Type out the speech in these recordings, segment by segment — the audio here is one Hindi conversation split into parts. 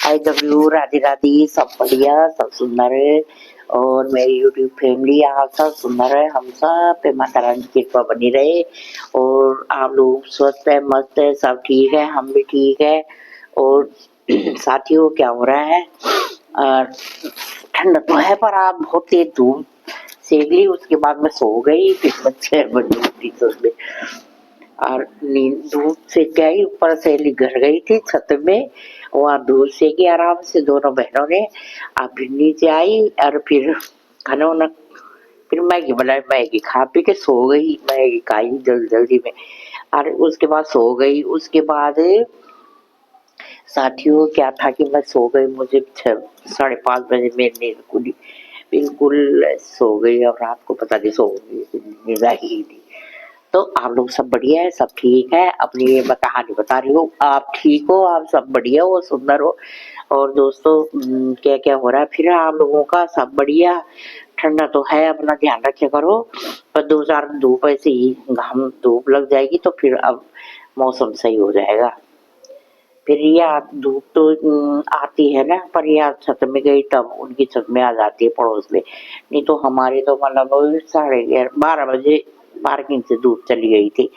I love you, Radhe Radhe. सब बढ़िया, सब सुंदर है। और मेरी यूट्यूब फैमिली आप सब सुंदर है। हम सब पे माता रानी की कृपा बनी रहे और आप लोग स्वस्थ है, मस्त है, सब ठीक है, हम भी ठीक है। और साथियों क्या हो रहा है? और ठंड तो है पर आप बहुत तेज धूप सेक ली, उसके बाद मैं सो गई। फिर मैं 6 बजे उठी तो और नींद धूप से क्या ही ऊपर से घर गई थी छत में, वहाँ धूप से की आराम से दोनों बहनों ने। आप फिर नीचे आई और फिर खाना वाना, फिर मैगी बनाई, मैगी खा पी के सो गई। मैगी खाई जल्दी में और उसके बाद सो गई। उसके बाद साथियों क्या था कि मैं सो गई, मुझे 5:30 बजे मेरी नींद खुली, बिल्कुल सो गई और रात को पता नहीं सो गई, नींद आई ही नहीं। तो आप लोग सब बढ़िया है, सब ठीक है। अपनी ये मैं कहानी बता रही हूँ, आप ठीक हो, आप सब बढ़िया हो, सुंदर हो। और दोस्तों क्या क्या हो रहा है फिर आप लोगों का? सब बढ़िया। ठंडा तो है, अपना ध्यान रखे करो। पर 2 4 धूप ऐसे ही घाम धूप लग जाएगी तो फिर अब मौसम सही हो जाएगा। फिर ये धूप तो आती है ना, पर ये छत में गई तब उनकी छत में आ जाती है पड़ोस में। नहीं तो हमारे तो मतलब 12:30 बजे पार्किंग से धूप चली गई थी।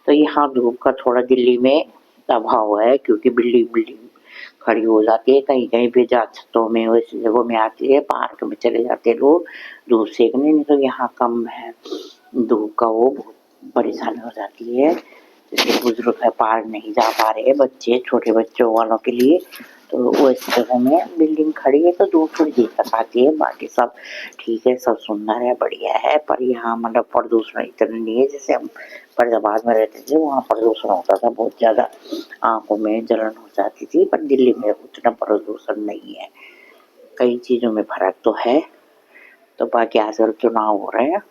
तो यहाँ धूप का थोड़ा दिल्ली में अभाव है, क्योंकि बिल्डिंग बिल्डिंग खड़ी हो जाती है। कहीं कहीं पे जा छतों में वैसी जगहों में आती है, पार्क में चले जाते हैं लोग धूप सेकने। नहीं तो यहाँ कम है धूप का, वो बहुत परेशानी हो जाती है। जैसे बुजुर्ग है, पार्क नहीं जा पा रहे बच्चे, छोटे बच्चों वालों के लिए, तो वो इस जगह में बिल्डिंग खड़ी है तो धूप थोड़ी देर तक आती है। बाकी सब ठीक है, सब सुंदर है, बढ़िया है। पर यहाँ मतलब प्रदूषण इतना नहीं है। जैसे हम फरीदाबाद में रहते थे, वहाँ प्रदूषण होता था बहुत ज्यादा, आंखों में जलन हो जाती थी। पर दिल्ली में उतना प्रदूषण नहीं है, कई चीजों में फर्क तो है। तो बाकी आजकल चुनाव हो रहे हैं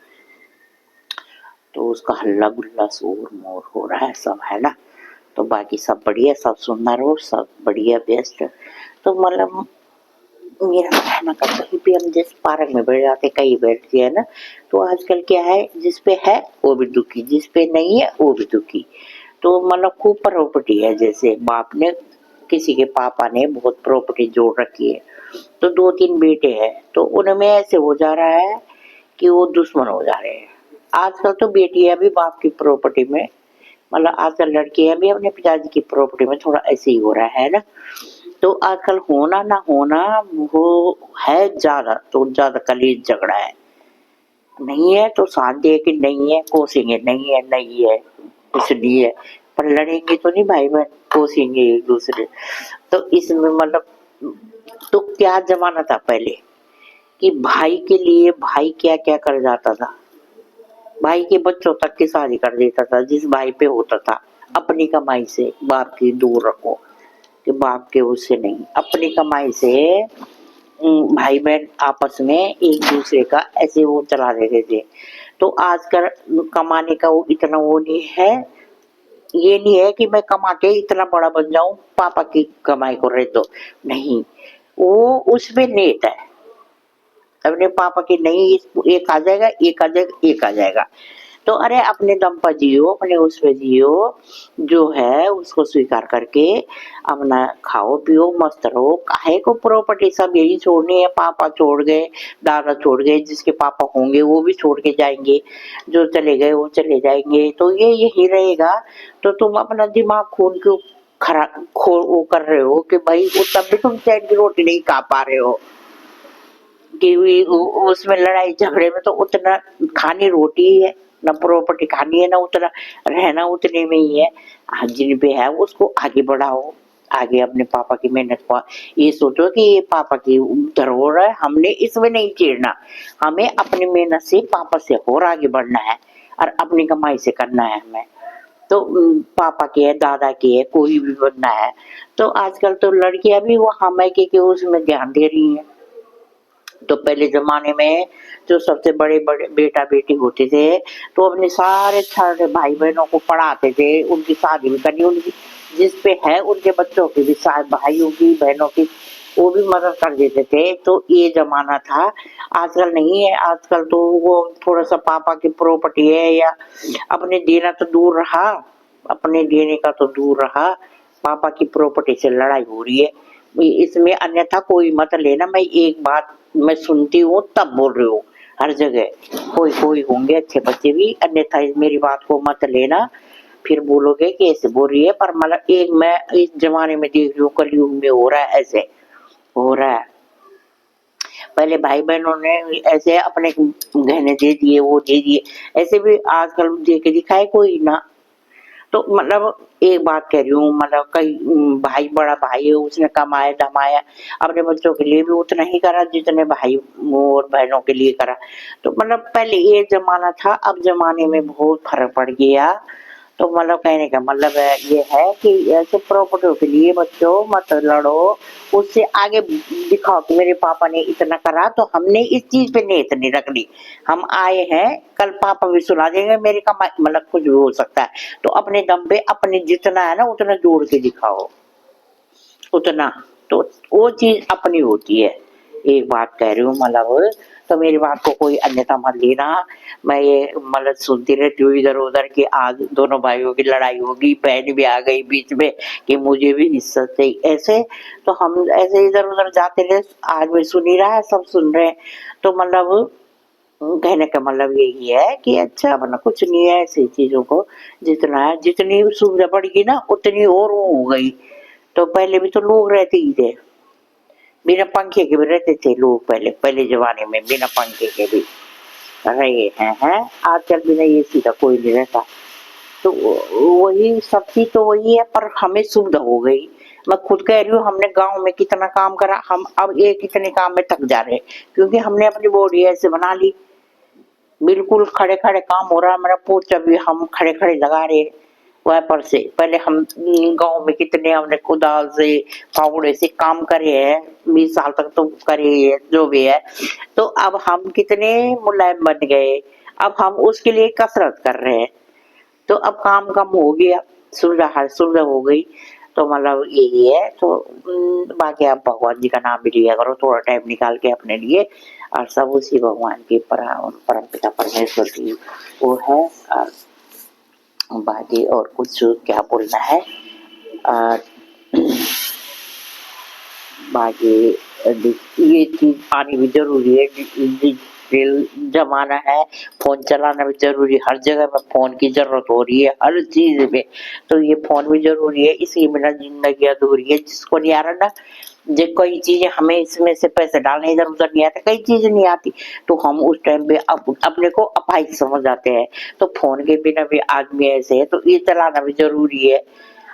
तो उसका हल्ला गुल्ला शोर मोर हो रहा है सब, है ना। तो बाकी सब बढ़िया, सब सुंदर हो, सब बढ़िया बेस्ट। तो मतलब मेरा कहना का कहीं भी हम जिस पार्क में बैठ जाते, कहीं बैठते हैं ना, तो आजकल क्या है, जिस पे है वो भी दुखी, जिस पे नहीं है वो भी दुखी। तो मतलब खूब प्रॉपर्टी है, जैसे बाप ने, किसी के पापा ने बहुत प्रॉपर्टी जोड़ रखी है, तो 2 3 बेटे हैं, तो उनमें ऐसे हो जा रहा है कि वो दुश्मन हो जा रहे हैं। आजकल तो बेटियां भी बाप की प्रॉपर्टी में, मतलब आजकल लड़कियां भी अपने पिताजी की प्रॉपर्टी में, थोड़ा ऐसे ही हो रहा है ना। तो आजकल होना ना होना वो है ज्यादा, तो ज्यादा कलेश झगड़ा है। नहीं है तो शांति है कि नहीं है, कोसेंगे, नहीं है नहीं है, कुछ नहीं है, पर लड़ेंगे तो नहीं भाई बहन, कोसेंगे एक दूसरे। तो इसमें मतलब, तो क्या जमाना था पहले कि भाई के लिए भाई क्या क्या कर जाता था, भाई के बच्चों तक की शादी कर देता था जिस भाई पे होता था। अपनी कमाई से, बाप की दूर रखो कि बाप के उससे नहीं, अपनी कमाई से भाई बहन आपस में एक दूसरे का ऐसे वो चला देते थे। तो आजकल कमाने का वो इतना वो नहीं है, ये नहीं है कि मैं कमा के इतना बड़ा बन जाऊं, पापा की कमाई को रह दो, नहीं, वो उसमें नेट है अपने पापा की, नहीं एक आ जाएगा, एक आ जाएगा, एक आ जाएगा। तो अरे अपने दम पर जियो, अपने उसमें जियो, जो है उसको स्वीकार करके अपना खाओ पियो मस्त रहो। काहे को प्रॉपर्टी सब यही छोड़नी है, पापा छोड़ गए, दादा छोड़ गए, जिसके पापा होंगे वो भी छोड़ के जाएंगे, जो चले गए वो चले जाएंगे, तो ये यही रहेगा। तो तुम अपना दिमाग खोल के खराब खो वो कर रहे हो कि भाई वो तब भी तुम चैन की रोटी नहीं खा पा रहे हो, कि उसमें लड़ाई झगड़े में तो उतना खानी रोटी ही है, ना प्रॉपर्टी खानी है, ना उतना रहना उतने में ही है। आज जिन पे है उसको आगे बढ़ाओ, आगे अपने पापा की मेहनत को, ये सोचो कि ये पापा की धरोहर है, हमने इसमें नहीं चीरना, हमें अपनी मेहनत से पापा से और आगे बढ़ना है और अपनी कमाई से करना है हमें। तो पापा के है, दादा के है, कोई भी बनना है। तो आजकल तो लड़कियां भी वो हमायके के उसमें ध्यान दे रही हैं। तो पहले जमाने में जो सबसे बड़े बड़े बेटा बेटी होते थे, तो अपने सारे सारे भाई बहनों को पढ़ाते थे, उनकी शादी भी करनी, उनकी जिस पे है उनके बच्चों की भी, भाइयों की बहनों की, वो भी मदद कर देते थे। तो ये जमाना था, आजकल नहीं है। आजकल तो वो थोड़ा सा पापा की प्रॉपर्टी है या अपने देना तो दूर रहा, अपने देने का तो दूर रहा, पापा की प्रॉपर्टी से लड़ाई हो रही है। इसमें अन्यथा कोई मत लेना। मैं एक बात मैं सुनती हूँ तब बोल रही हूँ हर जगह। कोई कोई होंगे अच्छे बच्चे भी, अन्यथा मेरी बात को मत लेना, फिर बोलोगे कि ऐसे बोल रही है। पर मतलब एक मैं इस जमाने में देख रही हूँ, कलयुग में हो रहा है, ऐसे हो रहा है। पहले भाई बहनों ने ऐसे अपने गहने दे दिए, वो दे दिए, ऐसे भी आजकल दे के दिखाए कोई ना। तो मतलब एक बात कह रही हूँ, मतलब कई भाई, बड़ा भाई है, उसने कमाया धमाया, अपने बच्चों के लिए भी उतना ही करा जितने भाई और बहनों के लिए करा। तो मतलब पहले ये जमाना था, अब जमाने में बहुत फर्क पड़ गया। तो मतलब कहने का मतलब है ये है कि ऐसे प्रॉपर्टियों के लिए बच्चों मत लड़ो, उससे आगे दिखाओ कि मेरे पापा ने इतना करा तो हमने इस चीज पे नहीं इतनी रख ली, हम आए हैं, कल पापा भी सुना देंगे मेरी कमाई, मतलब कुछ भी हो सकता है। तो अपने दम पे अपने जितना है ना उतना जोड़ के दिखाओ, उतना तो वो चीज अपनी होती है। एक बात कह रही हूँ मतलब, तो मेरी बात को कोई अन्यथा मत लेना। मैं ये मतलब सुनती रहती हूँ इधर उधर कि आज दोनों भाइयों की लड़ाई होगी, बहन भी आ गई बीच में कि मुझे भी हिस्सा चाहिए, ऐसे तो हम ऐसे इधर उधर जाते रहे। आज भी सुन ही रहा है, सब सुन रहे हैं। तो मतलब कहने का मतलब यही है कि अच्छा वरना कुछ नहीं है, ऐसी चीजों को जितना है, जितनी सुविधा बढ़ी ना उतनी और वो हो गई। तो पहले भी तो लोग रहते ही थे, बिना पंखे के भी रहते थे लोग, पहले पहले जमाने में बिना पंखे के भी रहे हैं। आजकल बिना एसी का कोई नहीं रहता। तो वही सब चीज तो वही है, पर हमें सुविधा हो गई। मैं खुद कह रही हूँ, हमने गांव में कितना काम करा, हम अब एक इतने काम में थक जा रहे हैं, क्योंकि हमने अपनी बॉडी ऐसे बना ली, बिल्कुल खड़े खड़े काम हो रहा है। मेरा पोछा भी हम खड़े खड़े लगा रहे हैं वाइपर से। पहले हम गांव में कितने हमने कुदाल से फावड़े से काम करे हैं, 20 साल तक तो करे ही है जो भी है। तो अब हम कितने मुलायम बन गए, अब हम उसके लिए कसरत कर रहे हैं। तो अब काम कम हो गया, सुविधा हर सुविधा हो गई। तो मतलब यही है। तो बाकी आप भगवान जी का नाम भी लिया करो थोड़ा टाइम निकाल के अपने लिए, और सब उसी भगवान की परम पिता परमेश्वर की वो है। और बाकी और कुछ क्या बोलना है। और बाकी ये चीज आनी भी जरूरी है, डिजिटल जमाना है, फोन चलाना भी जरूरी है, हर जगह में फोन की जरूरत हो रही है हर चीज में। तो ये फोन भी जरूरी है, इसके बिना जिंदगी अधूरी है। जिसको नहीं आ रहा ना, जो कई चीजें हमें इसमें से पैसे डालने इधर उधर नहीं आते, कई चीजें नहीं आती, तो हम उस टाइम पे अपने को अपाहिज समझ जाते हैं। तो फोन के बिना भी आदमी ऐसे है, तो ये चलाना भी जरूरी है।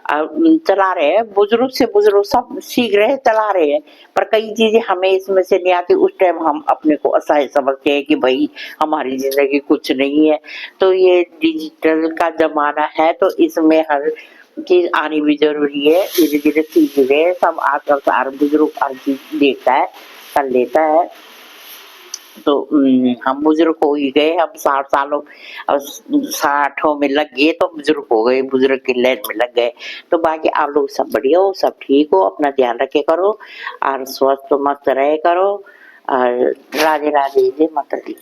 चला रहे हैं, बुजुर्ग से बुजुर्ग सब सीख रहे हैं, चला रहे हैं, पर कई चीजें हमें इसमें से नहीं आती। उस टाइम हम अपने को असहाय समझते हैं कि भाई हमारी जिंदगी कुछ नहीं है। तो ये डिजिटल का जमाना है, तो इसमें हर चीज आनी भी जरूरी है। धीरे धीरे सीख रहे हैं सब, आजकल हर बुजुर्ग हर चीज देखता है, कर लेता है। तो हम बुजुर्ग हो ही गए, हम 60 सालों और 60 में लग गए तो बुजुर्ग हो गए, बुजुर्ग की लाइन में लग गए। तो बाकी आप लोग सब बढ़िया हो, सब ठीक हो, अपना ध्यान रखे करो और स्वस्थ मस्त रहे करो। और राधे राधे, जय माता दी।